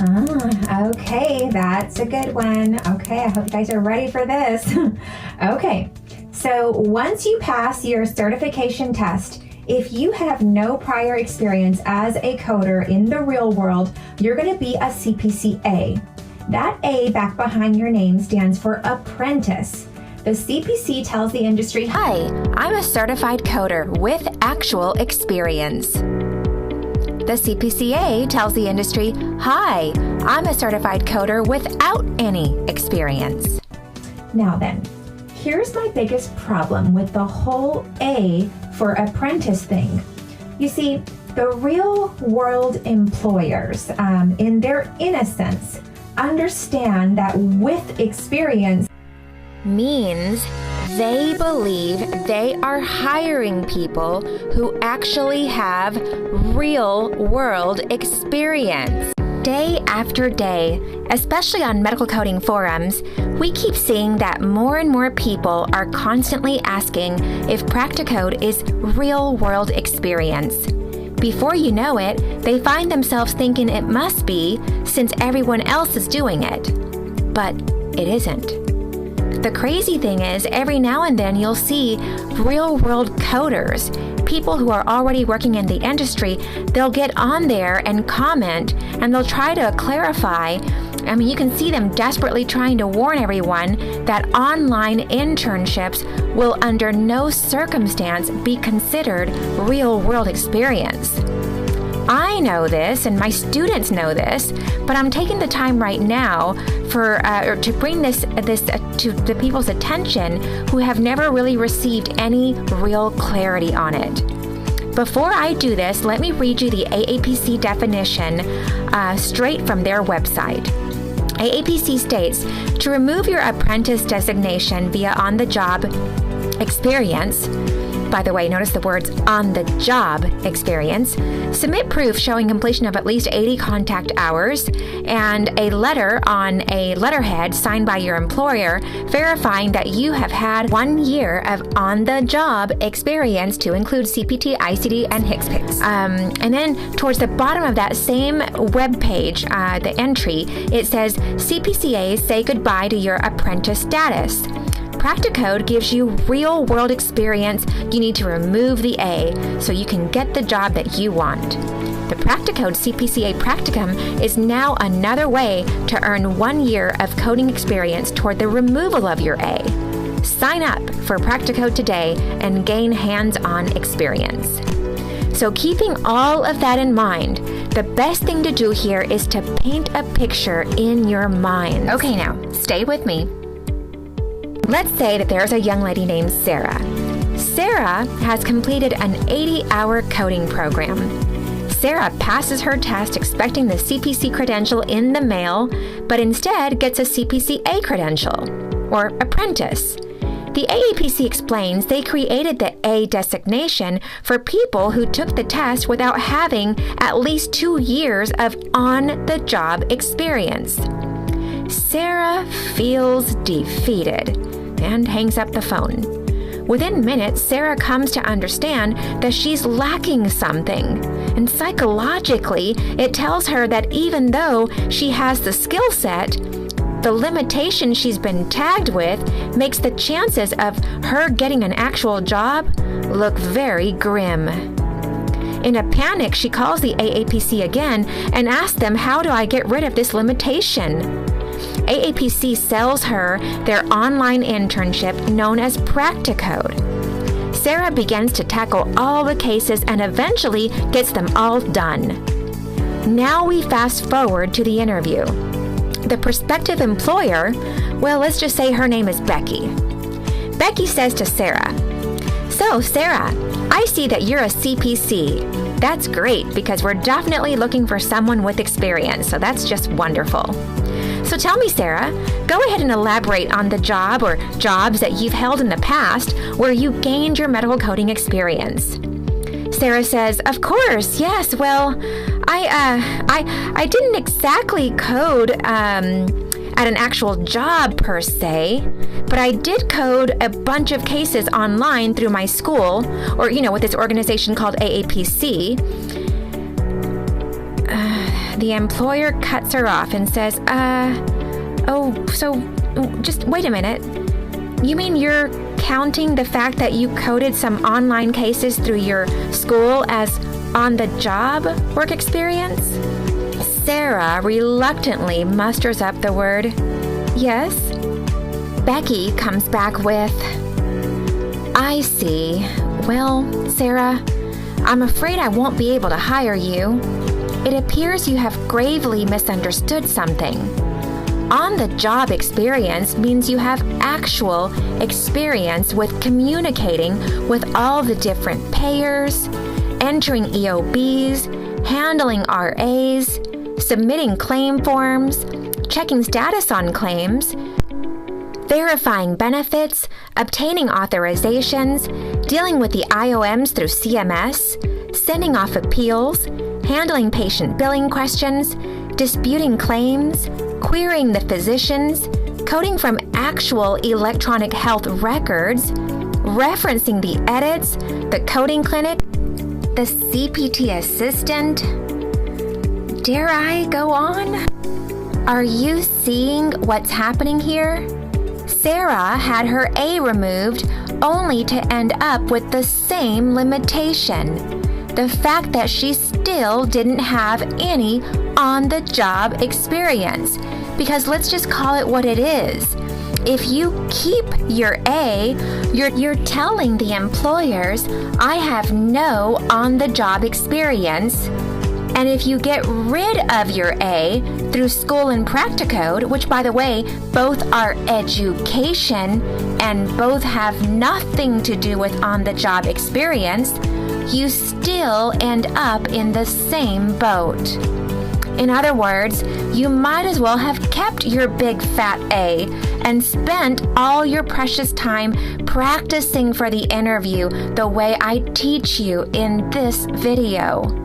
Okay, that's a good one. Okay, I hope you guys are ready for this. Okay, so once you pass your certification test, if you have no prior experience as a coder in the real world, you're going to be a CPCA. That A back behind your name stands for apprentice. The CPC tells the industry, "Hi, I'm a certified coder with actual experience." The CPCA tells the industry, "Hi, I'm a certified coder without any experience." Now then, here's my biggest problem with the whole A for apprentice thing. You see, the real world employers, in their innocence, understand that with experience means they believe they are hiring people who actually have real world experience. Day after day, especially on medical coding forums, we keep seeing that more and more people are constantly asking if Practicode is real world experience. Before you know it, they find themselves thinking it must be since everyone else is doing it. But it isn't. The crazy thing is, every now and then you'll see real-world coders, people who are already working in the industry. They'll get on there and comment, and they'll try to clarify. I mean, you can see them desperately trying to warn everyone that online internships will under no circumstance be considered real-world experience. I know this, and my students know this, but I'm taking the time right now to bring this to the people's attention who have never really received any real clarity on it. Before I do this, let me read you the AAPC definition straight from their website. AAPC states, to remove your apprentice designation via on-the-job experience, by the way, notice the words on-the-job experience, submit proof showing completion of at least 80 contact hours and a letter on a letterhead signed by your employer verifying that you have had 1 year of on-the-job experience to include CPT, ICD, and HCPCS. And then towards the bottom of that same web page, the entry, it says, CPCAs say goodbye to your apprentice status. Practicode gives you real-world experience. You need to remove the A so you can get the job that you want. The Practicode CPCA Practicum is now another way to earn 1 year of coding experience toward the removal of your A. Sign up for Practicode today and gain hands-on experience. So keeping all of that in mind, the best thing to do here is to paint a picture in your mind. Okay, now, stay with me. Let's say that there's a young lady named Sarah. Sarah has completed an 80-hour coding program. Sarah passes her test expecting the CPC credential in the mail, but instead gets a CPCA credential, or apprentice. The AAPC explains they created the A designation for people who took the test without having at least 2 years of on-the-job experience. Sarah feels defeated and hangs up the phone. Within minutes, Sarah comes to understand that she's lacking something. And psychologically, it tells her that even though she has the skill set, the limitation she's been tagged with makes the chances of her getting an actual job look very grim. In a panic, she calls the AAPC again and asks them, how do I get rid of this limitation? AAPC sells her their online internship known as Practicode. Sarah begins to tackle all the cases and eventually gets them all done. Now we fast forward to the interview. The prospective employer, well, let's just say her name is Becky. Becky says to Sarah, so Sarah, I see that you're a CPC. That's great because we're definitely looking for someone with experience, so that's just wonderful. So tell me, Sarah, go ahead and elaborate on the job or jobs that you've held in the past where you gained your medical coding experience. Sarah says, of course, yes, well, I didn't exactly code at an actual job per se, but I did code a bunch of cases online through my school or, with this organization called AAPC. the employer cuts her off and says, just wait a minute. You mean you're counting the fact that you coded some online cases through your school as on-the-job work experience? Sarah reluctantly musters up the word, yes. Becky comes back with, I see. Well, Sarah, I'm afraid I won't be able to hire you. It appears you have gravely misunderstood something. On-the-job experience means you have actual experience with communicating with all the different payers, entering EOBs, handling RAs, submitting claim forms, checking status on claims, verifying benefits, obtaining authorizations, dealing with the IOMs through CMS, sending off appeals, handling patient billing questions, disputing claims, querying the physicians, coding from actual electronic health records, referencing the edits, the coding clinic, the CPT assistant. Dare I go on? Are you seeing what's happening here? Sarah had her A removed only to end up with the same limitation. The fact that she still didn't have any on-the-job experience. Because let's just call it what it is. If you keep your A, you're telling the employers, I have no on-the-job experience. And if you get rid of your A through school and Practicode, which by the way, both are education and both have nothing to do with on-the-job experience, you still end up in the same boat. In other words, you might as well have kept your big fat A and spent all your precious time practicing for the interview the way I teach you in this video.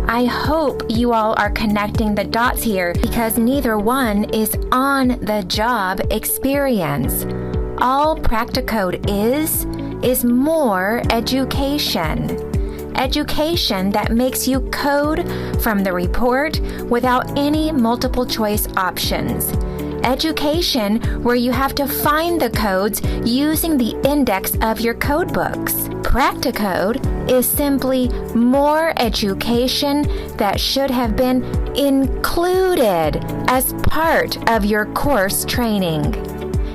I hope you all are connecting the dots here because neither one is on-the-job experience. All Practicode is more education. Education that makes you code from the report without any multiple choice options. Education where you have to find the codes using the index of your code books. Practicode is simply more education that should have been included as part of your course training.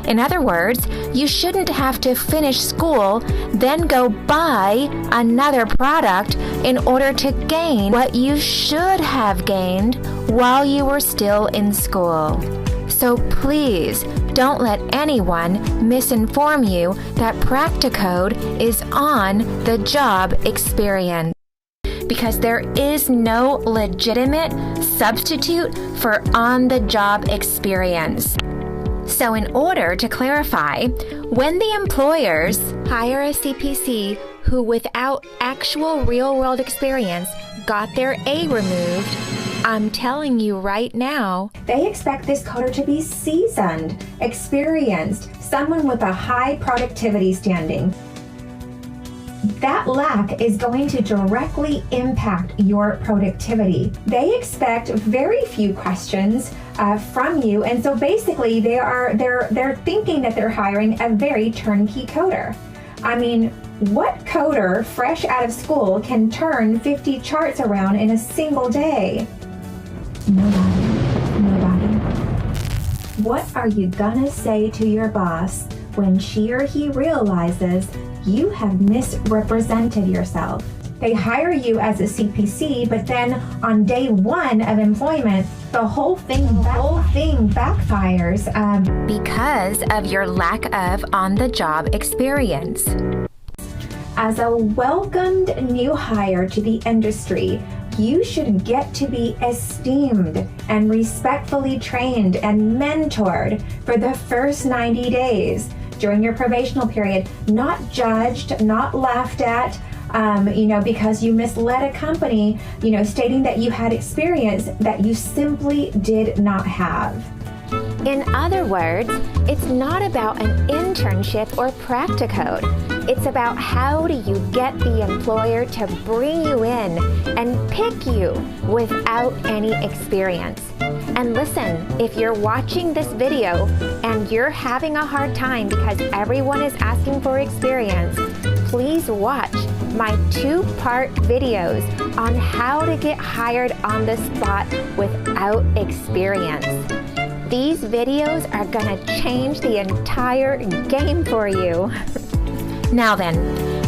In other words, you shouldn't have to finish school, then go buy another product in order to gain what you should have gained while you were still in school. So please don't let anyone misinform you that Practicode is on-the-job experience. Because there is no legitimate substitute for on-the-job experience. So in order to clarify, when the employers hire a CPC who without actual real-world experience got their A removed, I'm telling you right now, they expect this coder to be seasoned, experienced, someone with a high productivity standing. That lack is going to directly impact your productivity. They expect very few questions from you, and so basically they're thinking that they're hiring a very turnkey coder. I mean, what coder fresh out of school can turn 50 charts around in a single day? Nobody. What are you gonna say to your boss when she or he realizes you have misrepresented yourself? They hire you as a CPC, but then on day one of employment, the whole thing backfires because of your lack of on-the-job experience. As a welcomed new hire to the industry, you should get to be esteemed and respectfully trained and mentored for the first 90 days during your probational period, not judged, not laughed at, because you misled a company, stating that you had experience that you simply did not have. In other words, it's not about an internship or Practicode. It's about how do you get the employer to bring you in and pick you without any experience. And listen, if you're watching this video and you're having a hard time because everyone is asking for experience, please watch my 2-part videos on how to get hired on the spot without experience. These videos are gonna change the entire game for you. Now then,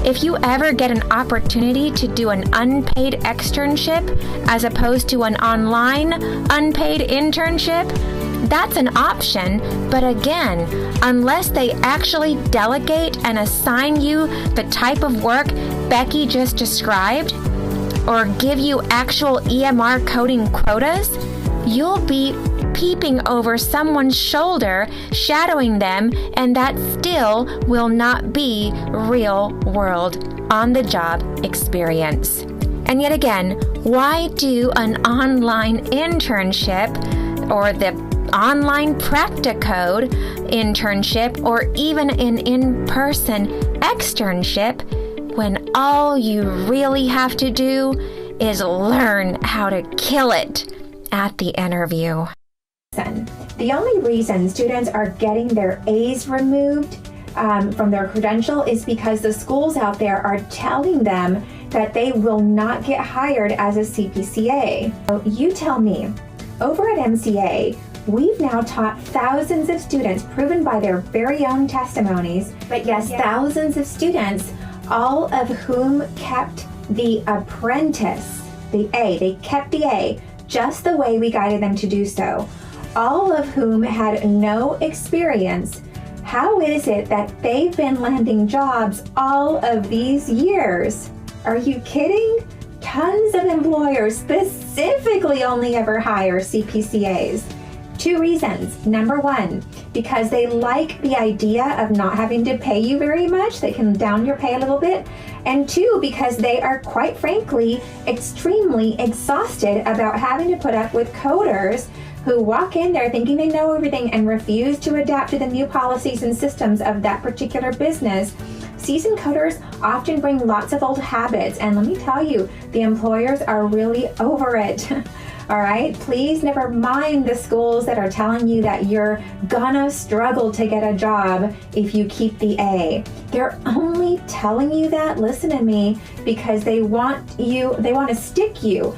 if you ever get an opportunity to do an unpaid externship as opposed to an online unpaid internship, that's an option, but again, unless they actually delegate and assign you the type of work Becky just described, or give you actual EMR coding quotas, you'll be peeping over someone's shoulder, shadowing them, and that still will not be real-world, on-the-job experience. And yet again, why do an online internship or the online Practicode internship or even an in-person externship when all you really have to do is learn how to kill it at the interview? The only reason students are getting their A's removed from their credential is because the schools out there are telling them that they will not get hired as a CPCA. So you tell me, over at MCA, we've now taught thousands of students, proven by their very own testimonies, but yes, thousands of students, all of whom kept the apprentice, the A, they kept the A, just the way we guided them to do so. All of whom had no experience. How is it that they've been landing jobs all of these years? Are you kidding? Tons of employers specifically only ever hire CPCAs. 2 reasons. Number 1, because they like the idea of not having to pay you very much. They can down your pay a little bit. And 2, because they are, quite frankly, extremely exhausted about having to put up with coders who walk in there thinking they know everything and refuse to adapt to the new policies and systems of that particular business. Seasoned coders often bring lots of old habits, and let me tell you, the employers are really over it. All right, please never mind the schools that are telling you that you're gonna struggle to get a job if you keep the A. They're only telling you that, listen to me, because they want to stick you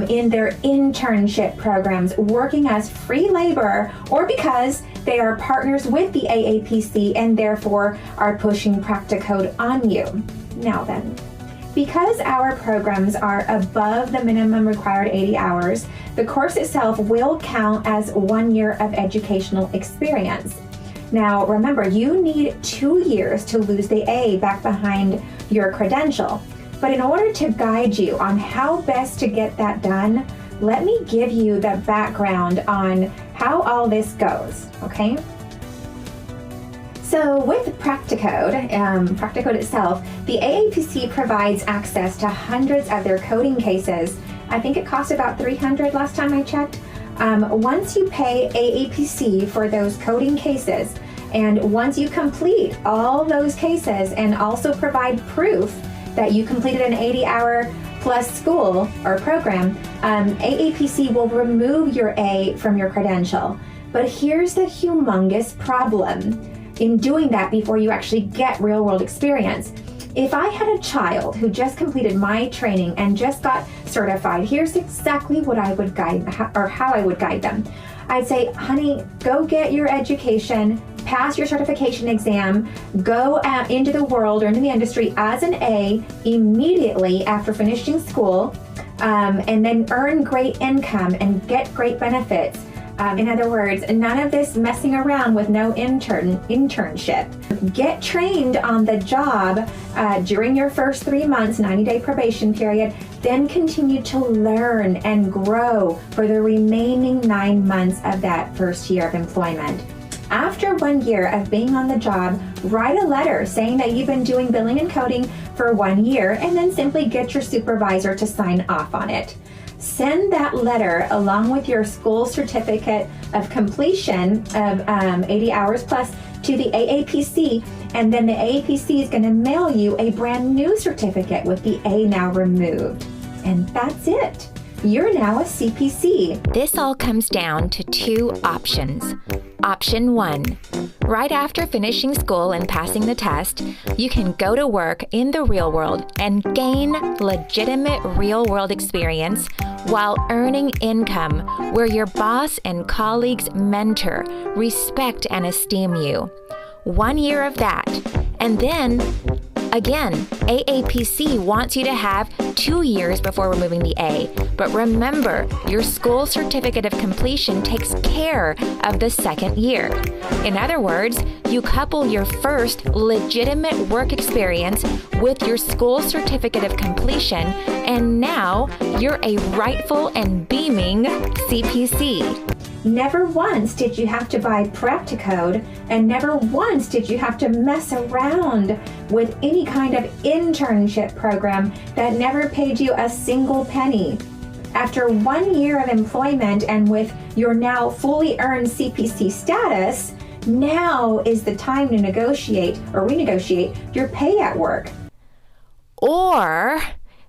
in their internship programs, working as free labor, or because they are partners with the AAPC and therefore are pushing Practicode on you. Now then, because our programs are above the minimum required 80 hours, the course itself will count as 1 year of educational experience. Now remember, you need 2 years to lose the A back behind your credential. But in order to guide you on how best to get that done, let me give you the background on how all this goes, okay? So with Practicode, Practicode itself, the AAPC provides access to hundreds of their coding cases. I think it cost about $300 last time I checked. Once you pay AAPC for those coding cases, and once you complete all those cases and also provide proof that you completed an 80-hour plus school or program, AAPC will remove your A from your credential. But here's the humongous problem in doing that before you actually get real-world experience. If I had a child who just completed my training and just got certified, here's exactly what I would guide, or how I would guide them. I'd say, honey, go get your education, pass your certification exam, go out into the world or into the industry as an A immediately after finishing school, and then earn great income and get great benefits. In other words, none of this messing around with no internship. Get trained on the job during your first 3 months, 90-day probation period, then continue to learn and grow for the remaining 9 months of that first year of employment. After 1 year of being on the job, write a letter saying that you've been doing billing and coding for 1 year, and then simply get your supervisor to sign off on it. send that letter along with your school certificate of completion of 80 hours plus to the AAPC, and then the AAPC is going to mail you a brand new certificate with the A now removed. And that's it. You're now a CPC. This all comes down to two options. Option 1. Right after finishing school and passing the test, you can go to work in the real world and gain legitimate real-world experience while earning income where your boss and colleagues mentor, respect, and esteem you. 1 year of that. And then, again, AAPC wants you to have 2 years before removing the A. But remember, your school certificate of completion takes care of the second year. In other words, you couple your first legitimate work experience with your school certificate of completion, and now you're a rightful and beaming CPC. Never once did you have to buy Practicode, and never once did you have to mess around with any kind of internship program that never paid you a single penny. After 1 year of employment and with your now fully earned CPC status, now is the time to negotiate or renegotiate your pay at work. Or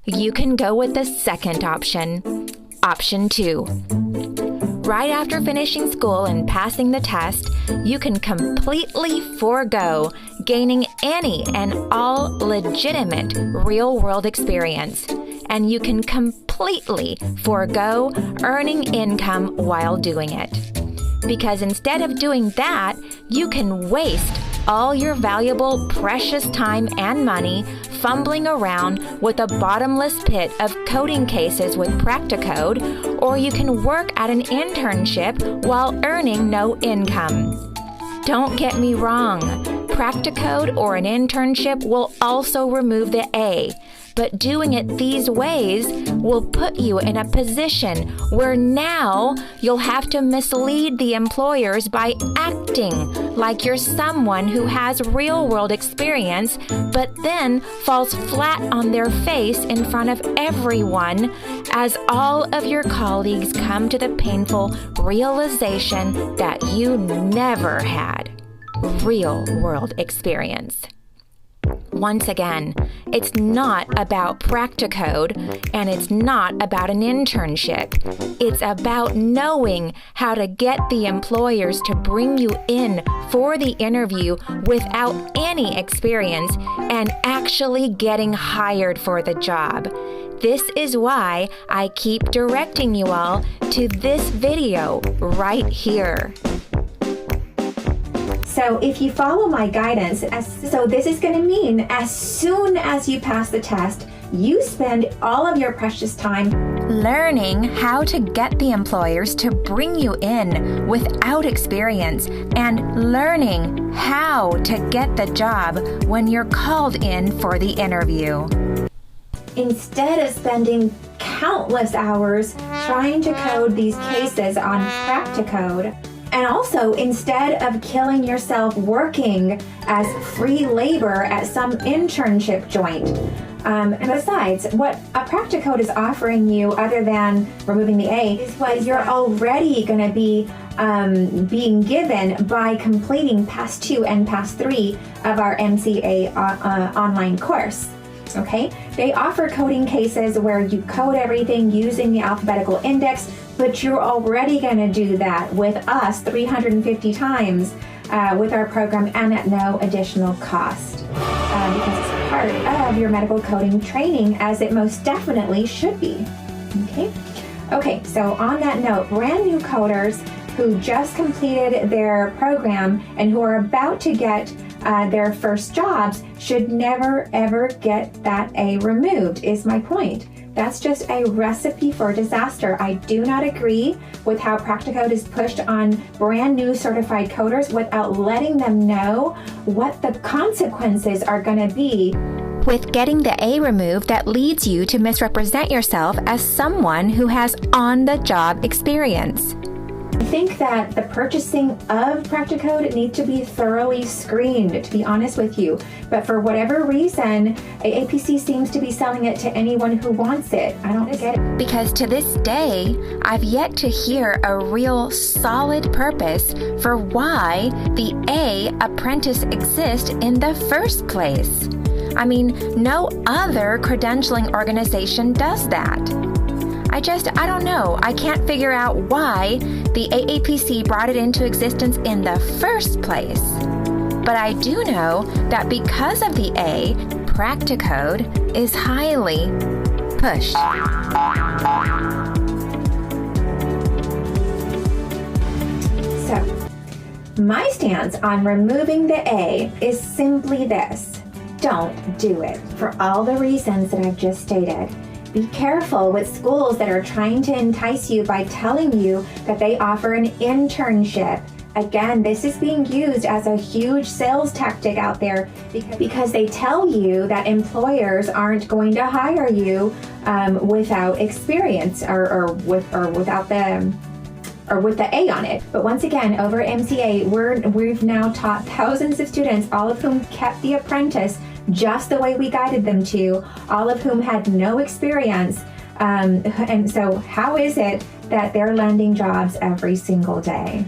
you can go with the second option, Option 2. Right after finishing school and passing the test, you can completely forego gaining any and all legitimate real-world experience. And you can completely forego earning income while doing it. Because instead of doing that, you can waste all your valuable, precious time and money fumbling around with a bottomless pit of coding cases with Practicode, or you can work at an internship while earning no income. Don't get me wrong, Practicode or an internship will also remove the A, but doing it these ways will put you in a position where now you'll have to mislead the employers by acting like you're someone who has real-world experience, but then falls flat on their face in front of everyone as all of your colleagues come to the painful realization that you never had real-world experience. Once again, it's not about Practicode, and it's not about an internship. It's about knowing how to get the employers to bring you in for the interview without any experience and actually getting hired for the job. This is why I keep directing you all to this video right here. So if you follow my guidance, so this is going to mean as soon as you pass the test, you spend all of your precious time learning how to get the employers to bring you in without experience and learning how to get the job when you're called in for the interview. Instead of spending countless hours trying to code these cases on Practicode, and also, instead of killing yourself working as free labor at some internship joint. And besides, what a Practicode is offering you, other than removing the A, is what you're already going to be being given by completing Pass 2 and Pass 3 of our MCA online course. Okay? They offer coding cases where you code everything using the alphabetical index, but you're already going to do that with us 350 times with our program and at no additional cost because it's part of your medical coding training, as it most definitely should be. Okay, so on that note, brand new coders who just completed their program and who are about to get their first jobs should never ever get that A removed, is my point. That's just a recipe for disaster. I do not agree with how Practicode is pushed on brand new certified coders without letting them know what the consequences are going to be. With getting the A removed, that leads you to misrepresent yourself as someone who has on-the-job experience. I think that the purchasing of Practicode needs to be thoroughly screened, to be honest with you. But for whatever reason, AAPC seems to be selling it to anyone who wants it. I don't get it. Because to this day, I've yet to hear a real solid purpose for why the A apprentice exists in the first place. I mean, no other credentialing organization does that. I don't know. I can't figure out why the AAPC brought it into existence in the first place. But I do know that because of the A, Practicode is highly pushed. So, my stance on removing the A is simply this. Don't do it for all the reasons that I've just stated. Be careful with schools that are trying to entice you by telling you that they offer an internship. Again, this is being used as a huge sales tactic out there because they tell you that employers aren't going to hire you without experience or with the A on it. But once again, over at MCA, we've now taught thousands of students, all of whom kept the apprentice just the way we guided them to, all of whom had no experience. And so how is it that they're landing jobs every single day?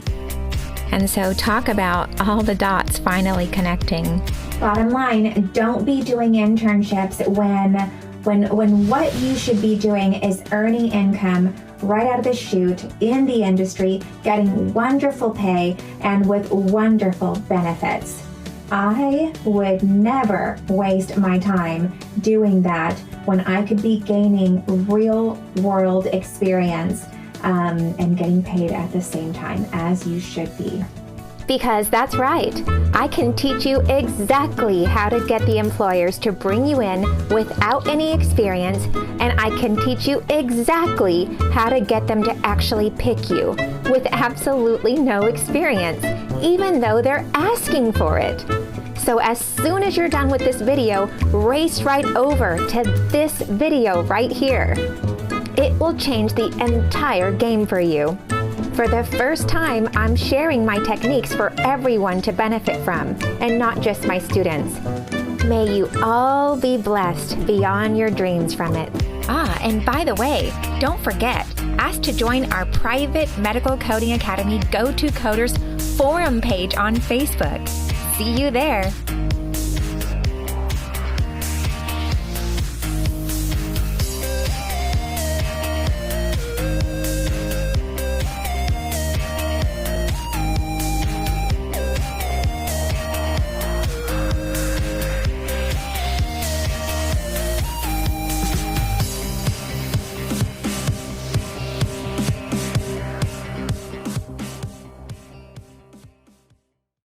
And so talk about all the dots finally connecting. Bottom line, don't be doing internships when what you should be doing is earning income right out of the chute in the industry, getting wonderful pay and with wonderful benefits. I would never waste my time doing that when I could be gaining real world experience and getting paid at the same time, as you should be. Because that's right. I can teach you exactly how to get the employers to bring you in without any experience, and I can teach you exactly how to get them to actually pick you with absolutely no experience, even though they're asking for it. So as soon as you're done with this video, race right over to this video right here. It will change the entire game for you. For the first time, I'm sharing my techniques for everyone to benefit from, and not just my students. May you all be blessed beyond your dreams from it. And by the way, don't forget, ask to join our private Medical Coding Academy Go To Coders forum page on Facebook. See you there.